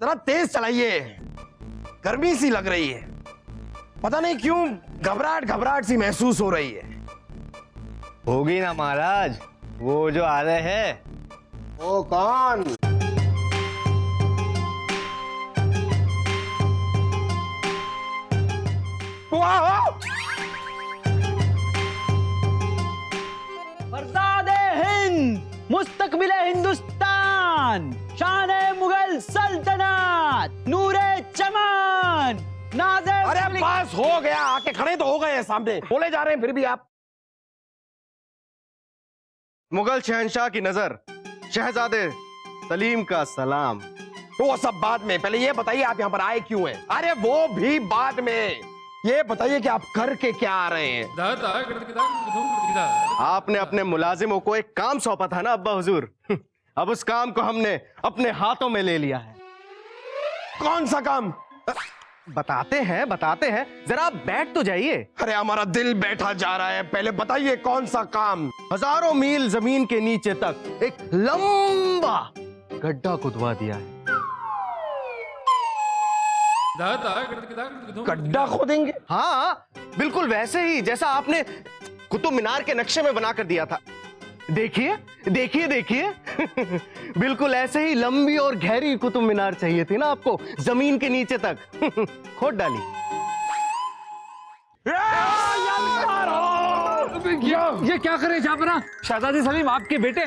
जरा तेज चलाइए, गर्मी सी लग रही है, पता नहीं क्यों घबराहट घबराहट सी महसूस हो रही है। होगी ना महाराज, वो जो आ रहे हैं। वो कौन? फरसादे हिंद, मुस्तकबिल हिंदुस्तान, शान-ए मुगल सल्तनत, नूरे चमन, नाज़े। अरे बस हो गया, आके खड़े तो हो गए हैं सामने, बोले जा रहे हैं फिर भी आप। मुगल शहंशाह की नजर, शहजादे सलीम का सलाम। तो वो सब बाद में, पहले ये बताइए आप यहाँ पर आए क्यों हैं? अरे वो भी बाद में, ये बताइए कि आप करके क्या आ रहे हैं? आपने अपने मुलाजिमों को एक काम सौंपा था ना अब्बा हुजूर, अब उस काम को हमने अपने हाथों में ले लिया है। कौन सा काम? बताते हैं, जरा आप बैठ तो जाइए। अरे हमारा दिल बैठा जा रहा है, पहले बताइए कौन सा काम? हजारों मील जमीन के नीचे तक एक लंबा गड्ढा खुदवा दिया है। गड्ढा खोदेंगे? हाँ, बिल्कुल वैसे ही जैसा आपने कुतुब मीनार के नक्शे में बनाकर दिया था। देखिए देखिए देखिए बिल्कुल ऐसे ही लंबी और गहरी कुतुब मीनार चाहिए थी ना आपको, जमीन के नीचे तक खोद डाली। ये क्या करे जाफरा? शहजादी सलीम आपके बेटे।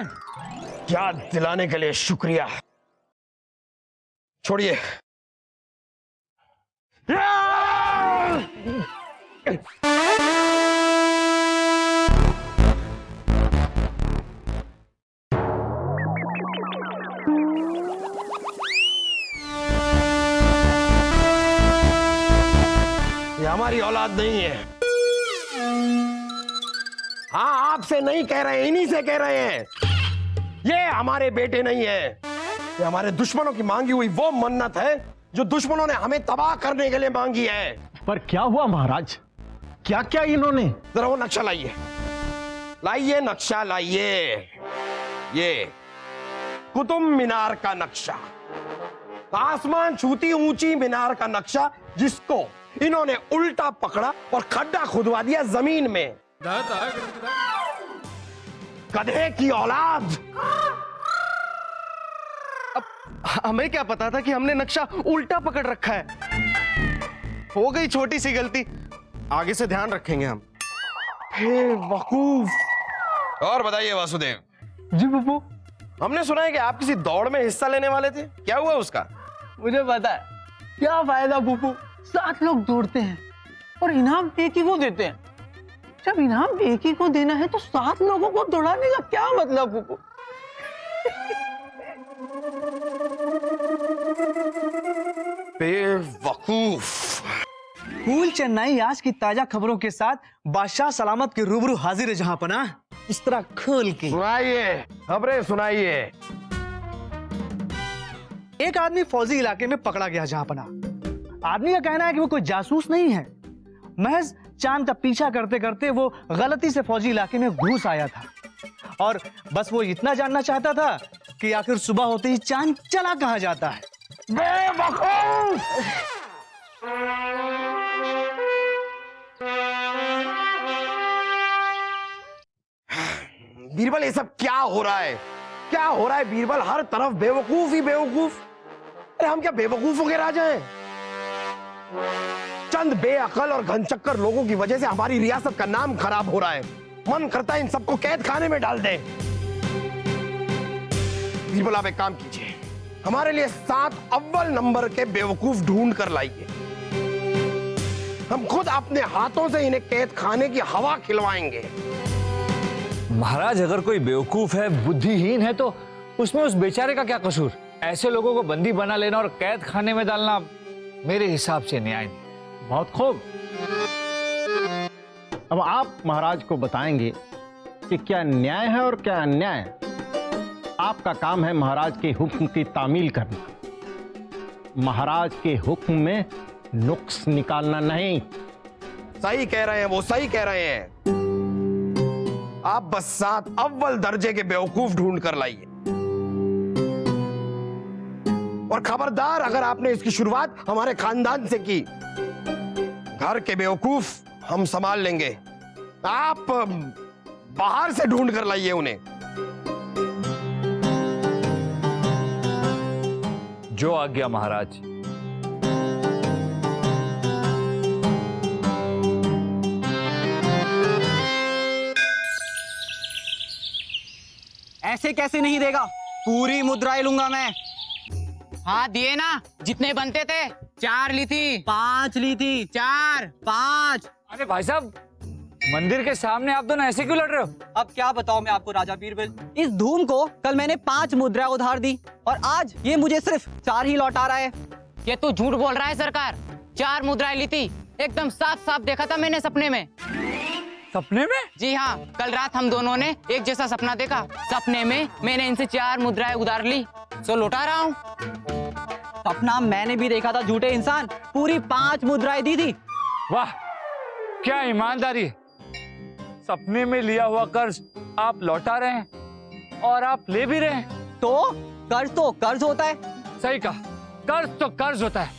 याद दिलाने के लिए शुक्रिया। छोड़िए। ये हमारी औलाद नहीं है। हाँ, आपसे नहीं कह रहे, इन्हीं से कह रहे हैं। ये हमारे बेटे नहीं है, ये हमारे दुश्मनों की मांगी हुई वो मन्नत है जो दुश्मनों ने हमें तबाह करने के लिए मांगी है। पर क्या हुआ महाराज? क्या क्या इन्होंने? जरा वो नक्शा लाइए, लाइए नक्शा लाइए। ये कुतुब मीनार का नक्शा, आसमान छूती ऊंची मीनार का नक्शा, जिसको इन्होंने उल्टा पकड़ा और खड्डा खुदवा दिया जमीन में। गधे की औलाद। अब हमें क्या पता था कि हमने नक्शा उल्टा पकड़ रखा है। हो गई छोटी सी गलती, आगे से ध्यान रखेंगे हम। हे वकूफ। और बताइए वासुदेव जी पप्पू, हमने सुना है कि आप किसी दौड़ में हिस्सा लेने वाले थे, क्या हुआ उसका? मुझे पता है। क्या फायदा पप्पू, 7 लोग दौड़ते हैं और इनाम एक ही को देते हैं। जब इनाम एक ही को देना है तो 7 लोगों को दौड़ाने का क्या मतलब पप्पू? बेवकूफ। कूल चेन्नई आज की ताजा खबरों के साथ बादशाह सलामत के रूबरू हाजिर है जहां पना, इस तरह खोल के सुनाइए, खबरें सुनाइए। एक आदमी फौजी इलाके में पकड़ा गया जहां पना। आदमी का कहना है कि वो कोई जासूस नहीं है, महज चांद का पीछा करते करते वो गलती से फौजी इलाके में घुस आया था और बस वो इतना जानना चाहता था कि आखिर सुबह होते ही चांद चला कहां जाता है। बेवकूफ। बीरबल, ये सब क्या हो रहा है? क्या हो रहा है बीरबल? हर तरफ बेवकूफ ही बेवकूफ। अरे हम क्या बेवकूफों के राजा हैं? चंद बेअकल और घनचक्कर लोगों की वजह से हमारी रियासत का नाम खराब हो रहा है। मन करता है इन सबको कैद खाने में डाल दें। बीरबल, आप एक काम कीजिए, हमारे लिए 7 अव्वल नंबर के बेवकूफ ढूंढ कर लाइए। हम खुद अपने हाथों से इन्हें कैद खाने की हवा खिलवाएंगे। महाराज, अगर कोई बेवकूफ है, बुद्धिहीन है, तो उसमें उस बेचारे का क्या कसूर? ऐसे लोगों को बंदी बना लेना और कैद खाने में डालना मेरे हिसाब से न्याय नहीं। बहुत खूब। अब आप महाराज को बताएंगे कि क्या न्याय है और क्या अन्याय। आपका काम है महाराज के हुक्म की तामील करना, महाराज के हुक्म में नुक्स निकालना नहीं। सही कह रहे हैं, वो सही कह रहे हैं। आप बस 7 अव्वल दर्जे के बेवकूफ ढूंढ कर लाइए और खबरदार अगर आपने इसकी शुरुआत हमारे खानदान से की, घर के बेवकूफ हम संभाल लेंगे। आप बाहर से ढूंढ कर लाइए उन्हें। जो आज्ञा महाराज। ऐसे कैसे नहीं देगा, पूरी मुद्राएं लूंगा मैं। हाँ दिए ना, जितने बनते थे। 4 ली थी, 5 ली थी, 4 5। अरे भाई साहब, मंदिर के सामने आप दोनों ऐसे क्यों लड़ रहे हो? अब क्या बताऊं मैं आपको राजा बीरबल, इस धूम को कल मैंने 5 मुद्रा उधार दी और आज ये मुझे सिर्फ 4 ही लौटा रहा है। ये तू झूठ बोल रहा है सरकार। 4 मुद्राएं ली थी, एकदम साफ साफ देखा था मैंने सपने में। सपने में? जी हाँ, कल रात हम दोनों ने एक जैसा सपना देखा। सपने में मैंने इनसे 4 मुद्राएं उधार ली, सो लौटा रहा हूँ। सपना मैंने भी देखा था झूठे इंसान, पूरी 5 मुद्राएं दी थी। वाह, क्या ईमानदारी है। सपने में लिया हुआ कर्ज आप लौटा रहे हैं और आप ले भी रहे हैं। तो कर्ज होता है। सही कहा, कर्ज तो कर्ज होता है,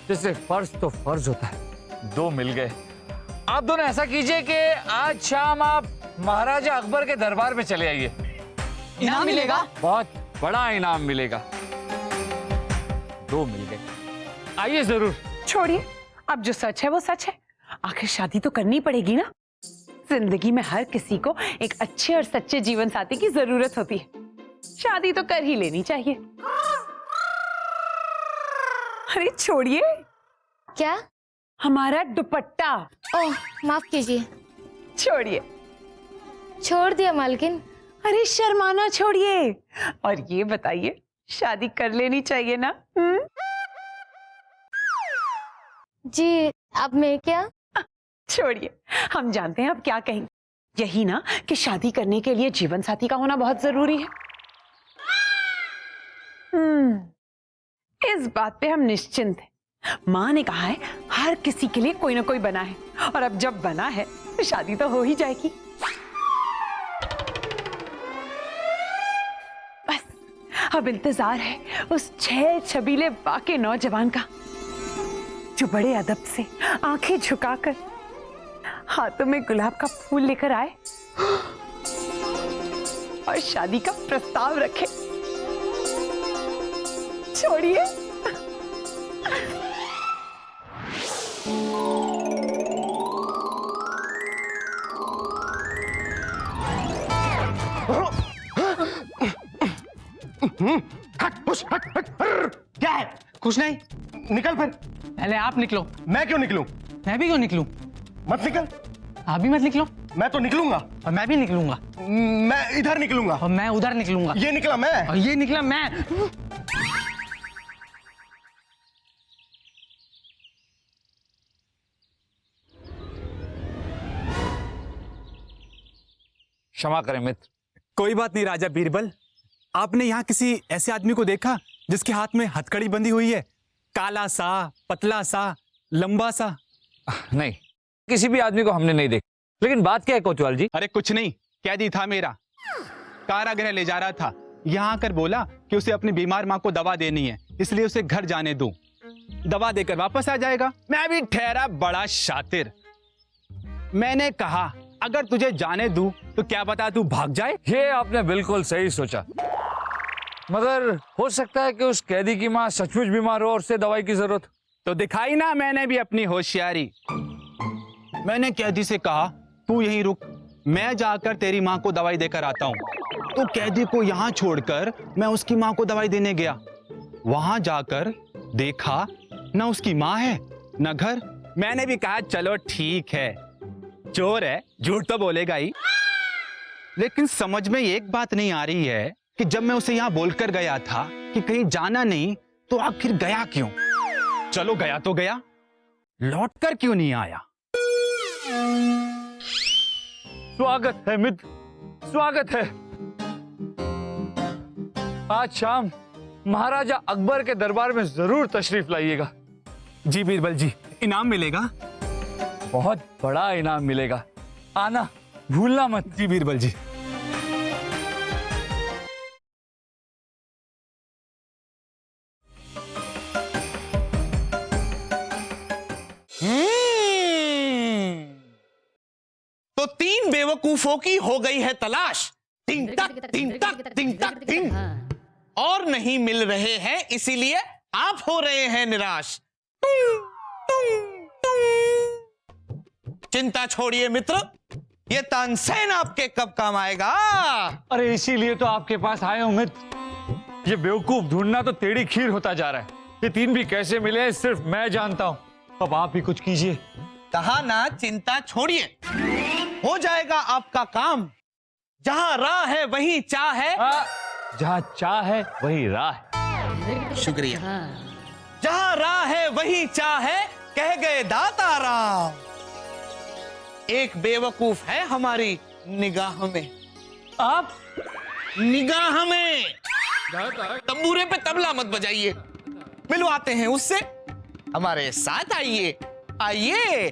जैसे फर्ज तो फर्ज होता है। 2 मिल गए। आप दोनों ऐसा कीजिए कि आज शाम आप महाराजा अकबर के दरबार में चले आइए। इनाम मिलेगा? बहुत बड़ा इनाम मिलेगा। 2 मिल गए, आइए जरूर। छोड़िए, अब जो सच है वो सच है। आखिर शादी तो करनी पड़ेगी ना। जिंदगी में हर किसी को एक अच्छे और सच्चे जीवन साथी की जरूरत होती है। शादी तो कर ही लेनी चाहिए। अरे छोड़िए, क्या? हमारा दुपट्टा। ओह माफ कीजिए। छोड़िए। छोड़ दिया मालकिन। अरे शर्माना छोड़िए और ये बताइए, शादी कर लेनी चाहिए ना? जी अब मैं क्या? छोड़िए, हम जानते हैं अब क्या कहेंगे। यही ना कि शादी करने के लिए जीवन साथी का होना बहुत जरूरी है। इस बात पे हम निश्चिंत हैं। माँ ने कहा है हर किसी के लिए कोई ना कोई बना है, और अब जब बना है तो शादी तो हो ही जाएगी। बस अब इंतजार है उस छह छबीले बाके नौजवान का, जो बड़े अदब से आंखें झुकाकर हाथों में गुलाब का फूल लेकर आए और शादी का प्रस्ताव रखे। छोड़िए। क्या है? कुछ नहीं। निकल फिर। पहले आप निकलो। मैं क्यों निकलूं? मैं भी क्यों निकलूं? मत निकल। आप भी मत निकलो। मैं तो निकलूंगा। और मैं भी निकलूंगा। मैं इधर निकलूंगा। और मैं उधर निकलूंगा। ये निकला मैं। और ये निकला मैं। क्षमा करें मित्र। कोई बात नहीं राजा बीरबल, आपने यहाँ किसी ऐसे आदमी को देखा जिसके हाथ में हथकड़ी बंधी हुई है? काला सा, पतला सा, लंबा सा? नहीं, किसी भी आदमी को हमने नहीं देखा। लेकिन बात क्या है कोतवाल जी? अरे कुछ नहीं, कैदी था मेरा, कारागृह ले जा रहा था। यहाँ आकर बोला कि उसे अपनी बीमार माँ को दवा देनी है, इसलिए उसे घर जाने दो, दवा देकर वापस आ जाएगा। मैं भी ठहरा बड़ा शातिर। मैंने कहा अगर तुझे जाने दूं तो क्या पता तू भाग जाए। ये आपने बिल्कुल सही सोचा, मगर हो सकता है कि उस कैदी की माँ सचमुच बीमार हो और उसे दवाई की जरूरत। तो दिखाई ना मैंने भी अपनी होशियारी। मैंने कैदी से कहा तू यहीं रुक, मैं जाकर तेरी माँ को दवाई देकर आता हूँ। तो कैदी को यहाँ छोड़कर मैं उसकी माँ को दवाई देने गया। वहां जाकर देखा ना उसकी माँ है ना घर। मैंने भी कहा चलो ठीक है, चोर है, झूठ तो बोलेगा ही। लेकिन समझ में एक बात नहीं आ रही है कि जब मैं उसे यहाँ बोलकर गया था कि कहीं जाना नहीं, तो आखिर गया क्यों? चलो गया तो गया, लौटकर क्यों नहीं आया? स्वागत है मित्र, स्वागत है। आज शाम महाराजा अकबर के दरबार में जरूर तशरीफ लाइएगा। जी बीरबल जी, इनाम मिलेगा? बहुत बड़ा इनाम मिलेगा, आना भूलना मत। जी बीरबल जी। 3 बेवकूफों की हो गई है तलाश। टिंग टक टिंग टक टिंग टक टिंग, और नहीं मिल रहे हैं, इसीलिए आप हो रहे हैं निराश। चिंता छोड़िए मित्र, ये तानसेन आपके कब काम आएगा। अरे इसीलिए तो आपके पास आए हूं मित्र। ये बेवकूफ ढूंढना तो टेढ़ी खीर होता जा रहा है। ये 3 भी कैसे मिले सिर्फ मैं जानता हूं। अब आप ही कुछ कीजिए। कहा ना, चिंता छोड़िए, हो जाएगा आपका काम। जहां राह है वहीं चाह है। जहां चाह है वही राह है। शुक्रिया। जहां राह है वहीं चाह है, कह गए दाता राम। एक बेवकूफ है हमारी निगाह में। आप निगाह में। तंबूरे पे तबला मत बजाइए, मिलवाते हैं उससे। हमारे साथ आइए, आइए।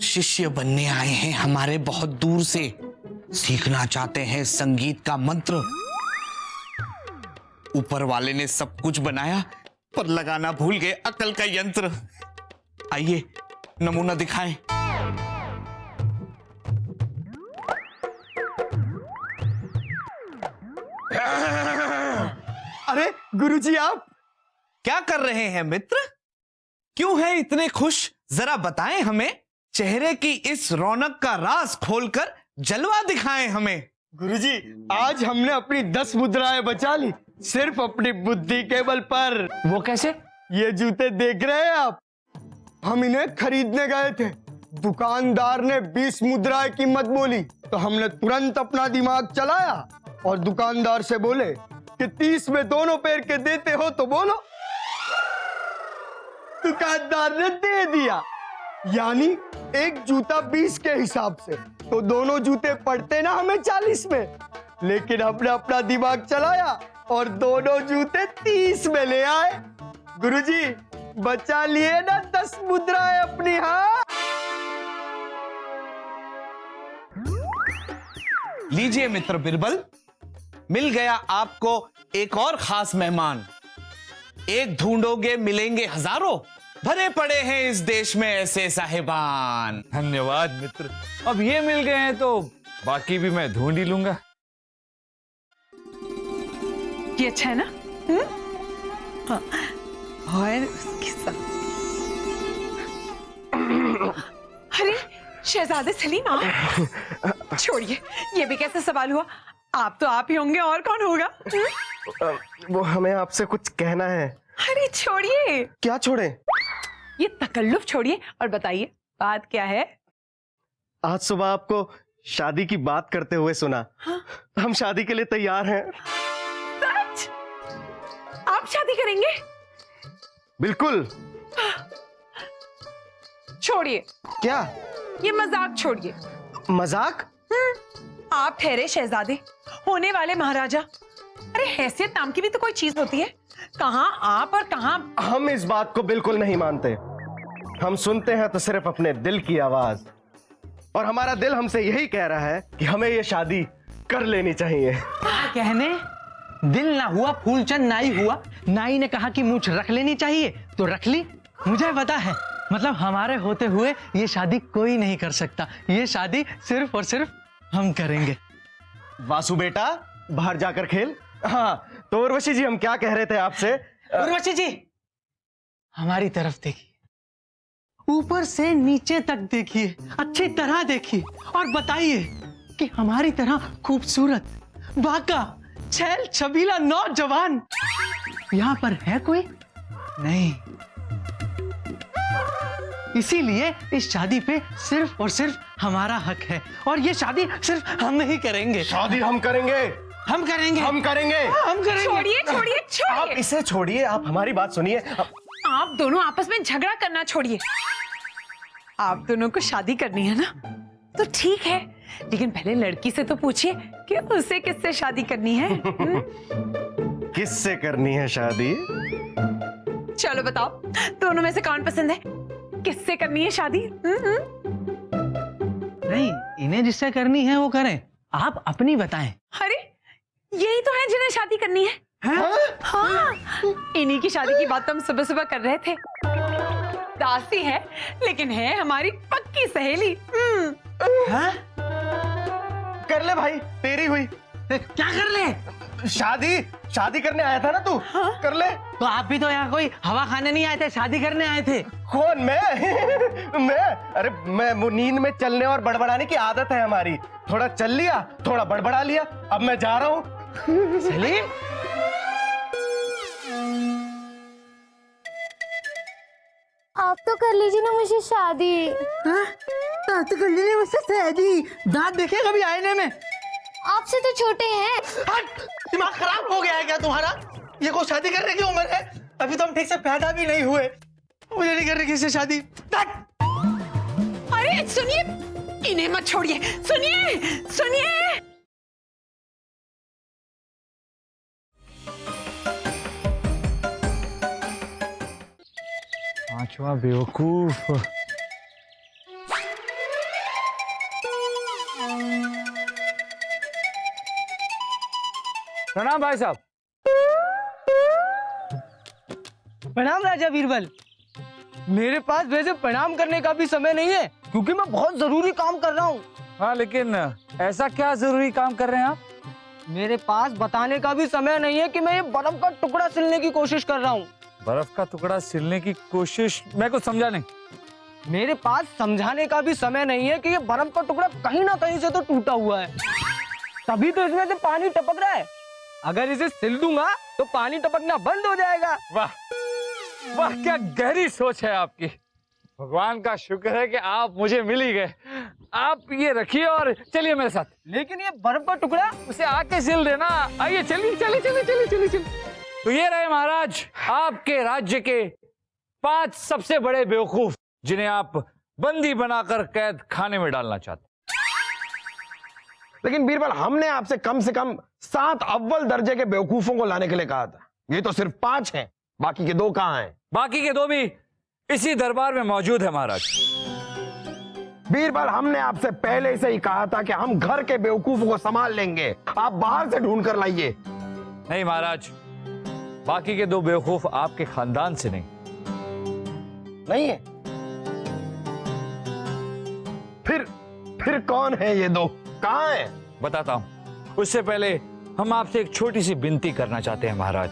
शिष्य बनने आए हैं हमारे बहुत दूर से, सीखना चाहते हैं संगीत का मंत्र। ऊपर वाले ने सब कुछ बनाया पर लगाना भूल गए अकल का यंत्र। आइए नमूना दिखाएं। अरे गुरुजी, आप क्या कर रहे हैं मित्र? क्यों हैं इतने खुश? जरा बताएं हमें। चेहरे की इस रौनक का राज खोलकर जलवा दिखाएं हमें। गुरुजी, आज हमने अपनी 10 मुद्राएं बचा ली, सिर्फ अपनी बुद्धि के बल पर। वो कैसे? ये जूते देख रहे हैं आप? हम इन्हें खरीदने गए थे। दुकानदार ने 20 मुद्राएं कीमत बोली, तो हमने तुरंत अपना दिमाग चलाया और दुकानदार से बोले कि 30 में दोनों पैर के देते हो तो बोलो। दुकानदार ने दे दिया, यानी एक जूता 20 के हिसाब से, तो दोनों जूते पड़ते ना हमें 40 में। लेकिन हमने अपना दिमाग चलाया और दोनों जूते 30 में ले आए। गुरुजी, बचा लिए ना 10 मुद्राएं अपनी। हाँ, लीजिए मित्र बिरबल, मिल गया आपको एक और खास मेहमान। एक ढूंढोगे मिलेंगे हजारों, भरे पड़े हैं इस देश में ऐसे साहिबान। धन्यवाद मित्र। अब ये मिल गए हैं तो बाकी भी मैं ढूंढ ही लूंगा। ये अच्छा है ना? हाँ। और उसके साथ अरे शहजादे सलीम, आप छोड़िए, ये भी कैसा सवाल हुआ? आप तो आप ही होंगे, और कौन होगा? वो हमें आपसे कुछ कहना है। अरे छोड़िए। क्या छोड़े? ये तकल्लुफ छोड़िए और बताइए बात क्या है? आज सुबह आपको शादी की बात करते हुए सुना। हाँ? हम शादी के लिए तैयार हैं। सच? आप शादी करेंगे? बिल्कुल। छोड़िए। क्या? ये मजाक छोड़िए। मजाक? आप ठहरे शहजादे, होने वाले महाराजा। अरे हैसियत नाम की भी तो कोई चीज होती है। कहाँ आप और कहाँ हम इस बात को बिल्कुल नहीं मानते। हम सुनते हैं तो सिर्फ अपने दिल की आवाज, और हमारा दिल हमसे यही कह रहा है कि हमें ये शादी कर लेनी चाहिए। कहने दिल ना हुआ फूलचंद नाई हुआ। नाई ने कहा कि मूंछ रख लेनी चाहिए तो रख ली। मुझे पता है, मतलब हमारे होते हुए ये शादी कोई नहीं कर सकता। ये शादी सिर्फ और सिर्फ हम करेंगे। वासु बेटा, बाहर जाकर खेल। हाँ, तो उर्वशी जी, हम क्या कह रहे थे आपसे? उर्वशी जी, हमारी तरफ देखिए, ऊपर से नीचे तक देखिए, अच्छी तरह देखिए और बताइए कि हमारी तरह खूबसूरत, बाका, छैल छबीला नौजवान यहाँ पर है कोई? नहीं। इसीलिए इस शादी पे सिर्फ और सिर्फ हमारा हक है, और ये शादी सिर्फ हम ही करेंगे। शादी हम करेंगे। हम करेंगे। हम करेंगे। हम करेंगे। छोड़िए छोड़िए आप छोड़िए। इसे छोड़िए, आप हमारी बात सुनिए। आप दोनों आपस में झगड़ा करना छोड़िए। आप दोनों को शादी करनी है ना, तो ठीक है, लेकिन पहले लड़की से तो पूछिए कि उसे किससे शादी करनी है। किससे करनी है शादी? चलो बताओ, दोनों में से कौन पसंद है? किससे करनी है शादी? नहीं, इन्हें जिससे करनी है वो करें, आप अपनी बताएं। अरे यही तो है जिन्हें शादी करनी है। हाँ, इन्हीं की शादी की बात तो हम सुबह सुबह कर रहे थे। दासी है लेकिन है हमारी पक्की सहेली। कर ले भाई, तेरी हुई। क्या कर ले? शादी करने आया था ना तू? कर ले। तो आप भी तो यहाँ कोई हवा खाने नहीं आए थे, शादी करने आए थे। कौन, मैं? अरे मैं नींद में चलने और बड़बड़ाने की आदत है हमारी। थोड़ा चल लिया, थोड़ा बड़बड़ा लिया, अब मैं जा रहा हूँ। सलीम, आप तो कर लीजिए ना मुझे शादी। आप तो कर लीजिए मुझसे शादी। दांत देखे कभी आईने में? आपसे तो छोटे हैं। हट, दिमाग खराब हो गया है क्या तुम्हारा? ये कोई शादी करने की उम्र है? अभी तो हम ठीक से पैदा भी नहीं हुए। मुझे नहीं करने किसी से शादी। अरे सुनिए, इन्हें मत छोड़िए। सुनिए सुनिए, पांचवा बेवकूफ। प्रणाम भाई साहब। प्रणाम राजा बीरबल। मेरे पास वैसे प्रणाम करने का भी समय नहीं है, क्योंकि मैं बहुत जरूरी काम कर रहा हूँ। हाँ, लेकिन ऐसा क्या जरूरी काम कर रहे हैं आप? मेरे पास बताने का भी समय नहीं है कि मैं ये बर्फ का टुकड़ा सिलने की कोशिश कर रहा हूँ। बर्फ का टुकड़ा सिलने की कोशिश? मैं कुछ समझा नहीं। मेरे पास समझाने का भी समय नहीं है कि ये बर्फ का टुकड़ा कहीं ना कहीं से तो टूटा हुआ है, तभी तो इसमें से पानी टपक रहा है। अगर इसे सिल दूंगा तो पानी टपकना बंद हो जाएगा। वाह वाह, क्या गहरी सोच है आपकी। भगवान का शुक्र है कि आप मुझे मिल ही गए। आप ये रखिए और चलिए मेरे साथ। लेकिन ये बर्फ का टुकड़ा उसे आके सिल देना। आइए, चलिए चलिए चलिए चलिए चलिए चलिए। तो ये रहे महाराज आपके राज्य के 5 सबसे बड़े बेवकूफ, जिन्हें आप बंदी बनाकर कैद खाने में डालना चाहते। लेकिन बीरबल, हमने आपसे कम से कम 7 अव्वल दर्जे के बेवकूफों को लाने के लिए कहा था। ये तो सिर्फ 5 हैं, बाकी के 2 कहां हैं? बाकी के 2 भी इसी दरबार में मौजूद है महाराज। बीरबल, हमने आपसे पहले से ही कहा था कि हम घर के बेवकूफों को संभाल लेंगे, आप बाहर से ढूंढ कर लाइए। नहीं महाराज, बाकी के 2 बेवकूफ आपके खानदान से नहीं है। फिर कौन है ये 2? कहां है? बताता हूं। उससे पहले हम आपसे एक छोटी सी विनती करना चाहते हैं महाराज।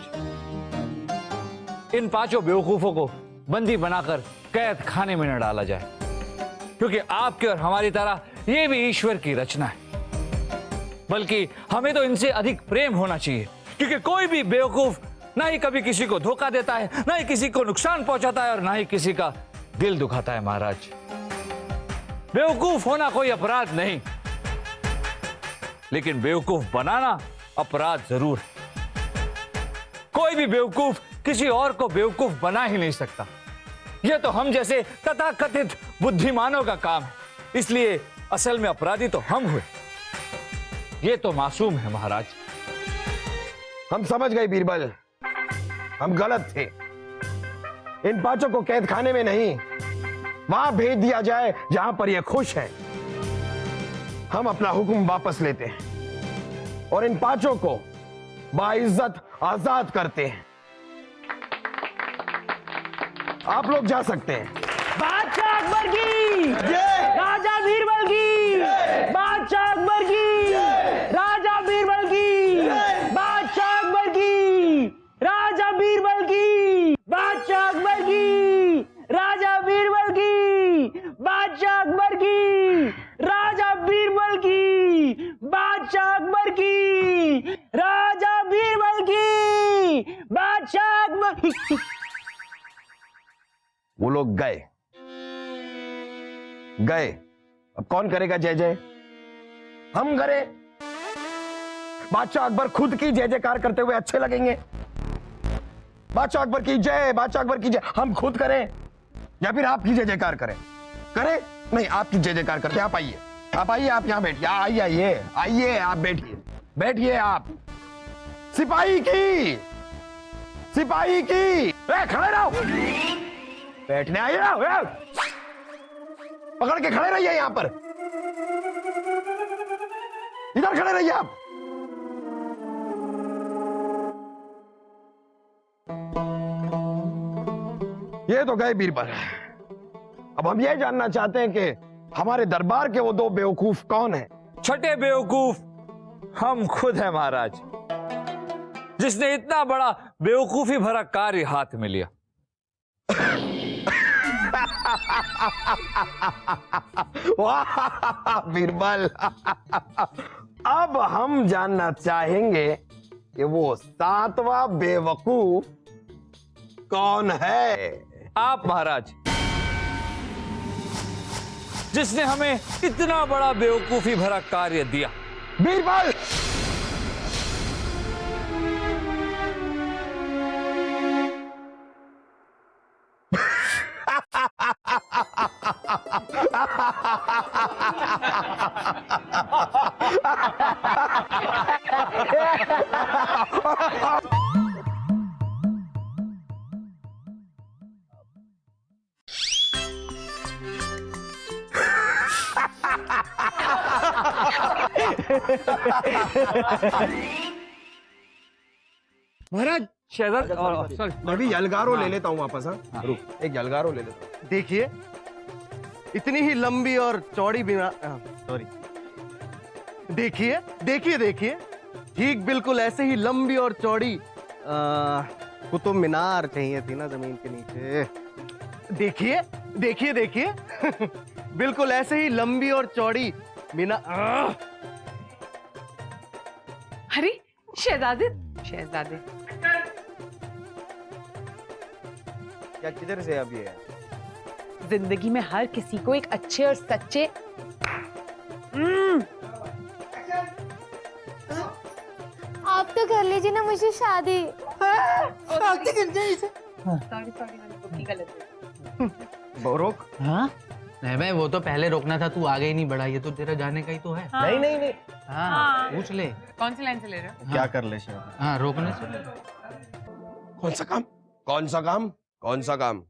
इन 5 बेवकूफों को बंदी बनाकर कैद खाने में न डाला जाए, क्योंकि आपके और हमारी तरह ये भी ईश्वर की रचना है। बल्कि हमें तो इनसे अधिक प्रेम होना चाहिए, क्योंकि कोई भी बेवकूफ ना ही कभी किसी को धोखा देता है, ना ही किसी को नुकसान पहुंचाता है, और ना ही किसी का दिल दुखाता है महाराज। बेवकूफ होना कोई अपराध नहीं, लेकिन बेवकूफ बनाना अपराध जरूर है। कोई भी बेवकूफ किसी और को बेवकूफ बना ही नहीं सकता। यह तो हम जैसे तथाकथित बुद्धिमानों का काम है, इसलिए असल में अपराधी तो हम हुए। ये तो मासूम है महाराज। हम समझ गए बीरबल, हम गलत थे। इन 5 को कैद खाने में नहीं, वहां भेज दिया जाए जहां पर ये खुश है। हम अपना हुक्म वापस लेते हैं और इन 5 को बाइज्जत आजाद करते हैं। आप लोग जा सकते हैं। बादशाह अकबर की जय, राजा बीरबल की जय, बादशाह अकबर की जय, राजा बीरबल की जय, बादशाह अकबर की, राजा बीरबल की, बादशाह अकबर की, राजा बीरबल की, बादशाह अकबर की, राजा बीरबल की, बादशाह अकबर की, राजा बीरबल की, बादशाह अकबर। वो लोग गए। अब कौन करेगा जय जय? हम करें। बादशाह अकबर खुद की जय जयकार करते हुए अच्छे लगेंगे। बादशाह अकबर की जय, बादशाह अकबर की जय हम खुद करें, या फिर आपकी जय जयकार करें? नहीं, आपकी जय जयकार करते। आप आइए, आप यहां बैठिए। आइए, आप बैठिए आप। सिपाही की खड़े रहो। बैठने आइए ना, पकड़ के खड़े रहिए यहां पर। इधर खड़े रहिए आप। ये तो गए बीरबल। अब हम ये जानना चाहते हैं कि हमारे दरबार के वो दो बेवकूफ कौन है? छठे बेवकूफ हम खुद हैं महाराज, जिसने इतना बड़ा बेवकूफी भरा कार्य हाथ में लिया। वाह बीरबल, अब हम जानना चाहेंगे कि वो सातवां बेवकूफ कौन है? आप महाराज, जिसने हमें इतना बड़ा बेवकूफी भरा कार्य दिया। बीरबल, महाराज शहजाद, सॉरी, मैं भी यलगारो ले लेता हूँ वापस। हाँ रुक, एक यलगारो ले लेता हूँ। देखिए, इतनी ही लंबी और चौड़ी बिना, सॉरी, देखिए देखिए देखिए, ठीक बिल्कुल ऐसे ही लंबी और चौड़ी कुतुब मीनार चाहिए थी ना जमीन के नीचे। देखिए देखिए देखिए, बिल्कुल ऐसे ही लंबी और चौड़ी मीनार। अरे शहजादे, शहजादे, क्या किधर से अब ये? जिंदगी में हर किसी को एक अच्छे और सच्चे आप तो कर लीजिए ना मुझसे शादी। शादी कर जाए इसे। रोक। हाँ नहीं भाई, वो तो पहले रोकना था, तू आगे ही नहीं बढ़ा। ये तो तेरा जाने का ही तो है। नहीं नहीं नहीं, हाँ पूछ ले। कौन सी लाइन से ले रहे हो? क्या कर ले शेर? हाँ रोकने से। कौन सा काम? कौन सा काम? कौन सा काम?